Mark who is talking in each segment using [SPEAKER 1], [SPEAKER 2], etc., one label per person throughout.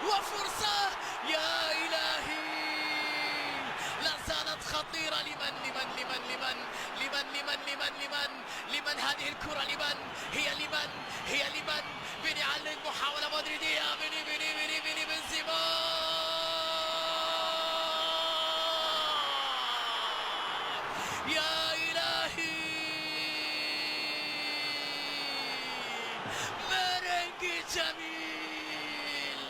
[SPEAKER 1] وفرصة يا إلهي، لا زالت خطيرة. لمن هذه الكرة؟ هي لمن بني على المحاولة مدريدية. بني بنزيما، يا إلهي، مرنج جميل.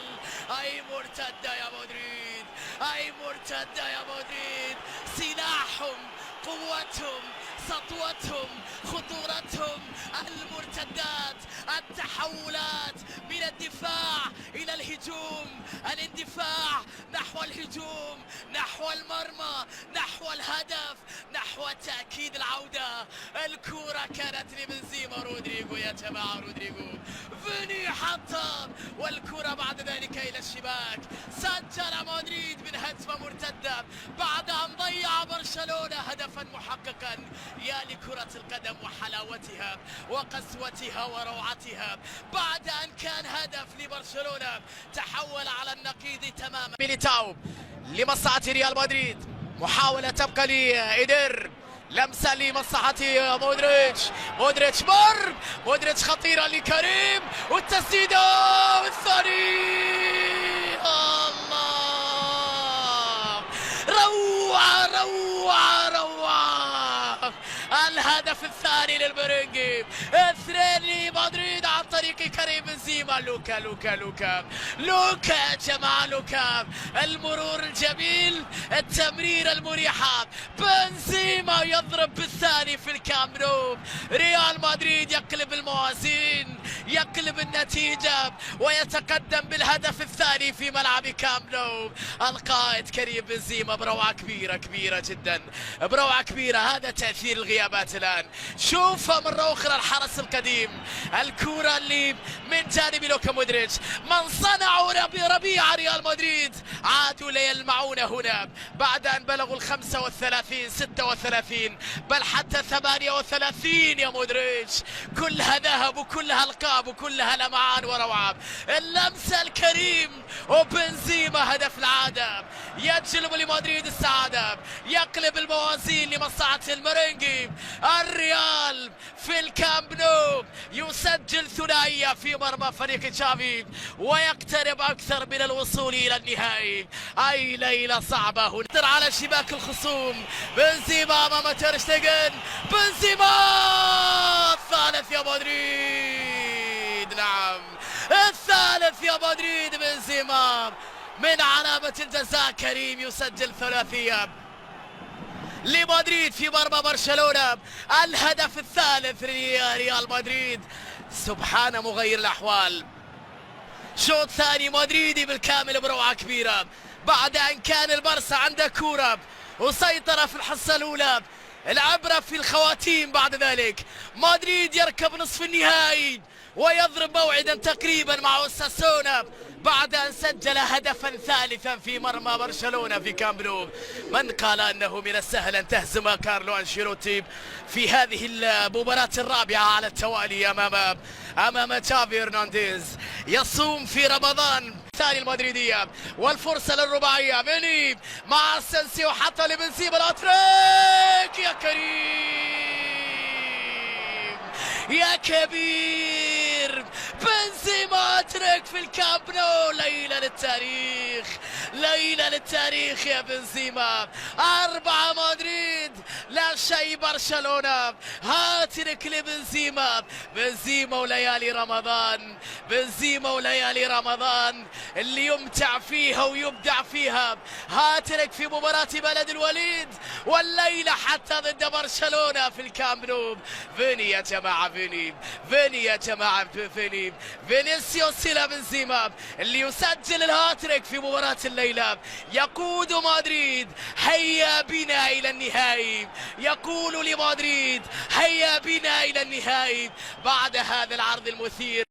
[SPEAKER 1] أي مرتدة يا مدريد، أي مرتدة يا مدريد. سلاحهم، قوتهم، سطوتهم، خطورتهم، المرتدات، التحولات من الدفاع إلى الهجوم، الاندفاع نحو الهجوم، نحو المرمى، نحو الهدف، نحو تأكيد العودة. الكرة كانت لبنزيما. رودريجو يا جماعة، رودريجو، فيني حطها، والكرة بعد ذلك إلى الشباك. سجل مدريد من هجمة مرتدة بعد أن ضيع برشلونة هدفا محققا. يا لكرة القدم وحلاوتها وقسوتها وروعتها، بعد أن كان هدف لبرشلونة تحول على النقيض تماما. ميليتاو لمصلحة ريال مدريد، محاولة تبقى لإيدر، لمسة لمصلحة مودريتش مر، مودريتش خطيرة لكريم، والتسديدة والثاني. الله، روعة روعة روعة. الهدف الثاني للمرنجي، 2 لمدريد عن طريق كريم بنزيما. لوكا يا جماعة، لوكا، المرور الجميل، التمريرة المريحة. بنزيما يضرب بالثاني في الكامب نو. ريال مدريد يقلب الموازين، يقلب النتيجة، ويتقدم بالهدف الثاني في ملعب كامب نو. القائد كريم بنزيما بروعة كبيرة جدا، بروعة كبيرة. هذا تأثير الغيابات الآن. شوف مرة أخرى الحرس القديم، الكرة اللي من جانب لوكا مودريتش. من صنعوا ربيع ريال مدريد عادوا ليلمعون هنا بعد أن بلغوا 35 36 بل حتى 38. يا مودريتش، كلها ذهب وكلها ألقاب وكلها لمعان وروعة. اللمسة الكريم، وبنزيما هدف العادة، يجلب لمدريد السعادة، يقلب الموازين لمصلحة المرنجي. الريال في الكامب نو يسجل ثنائية في مرمى فريق تشافي، ويقترب أكثر من الوصول إلى النهائي. أي ليلة صعبة هنا على شباك الخصوم. بنزيما أمام تير شتيجن، بنزيما الثالث يا مدريد. نعم، الثالث يا مدريد. بنزيما من علامة الجزاء كريم يسجل ثلاثية لمدريد في مرمى برشلونة. الهدف الثالث لريال مدريد. سبحان مغير الأحوال. شوط ثاني مدريدي بالكامل بروعة كبيرة، بعد أن كان البارسا عنده كورة وسيطرة في الحصة الأولى. العبرة في الخواتيم. بعد ذلك مدريد يركب نصف النهائي ويضرب موعدا تقريبا مع اوساسونا بعد أن سجل هدفا ثالثا في مرمى برشلونة في كامب نو. من قال أنه من السهل أن تهزم كارلو أنشيلوتي في هذه المباراة الرابعة على التوالي أمام تشافي هرنانديز. يصوم في رمضان الثاني المدريدية، والفرصة للرباعية. بيني مع اسينسيو، حتى لبنزيما الأتريك. يا كريم، يا كبير، بنزيما أتريك في الكامب نو. ليلة للتاريخ، ليلة للتاريخ يا بنزيما. 4 مدريد لا شيء برشلونة. هاتريك لبنزيما. بنزيما وليالي رمضان، بنزيما وليالي رمضان اللي يمتع فيها ويبدع فيها. هاتريك في مباراة بلد الوليد، والليلة حتى ضد برشلونة في الكامب نو. فيني يا جماعة، فيني يا جماعة، فينيسيوس إلى بنزيما اللي يسجل الهاتريك في مباراة الليلة. يقود مدريد هيا بنا إلى النهائي، يقول لمدريد هيا بنا إلى النهائي بعد هذا العرض المثير.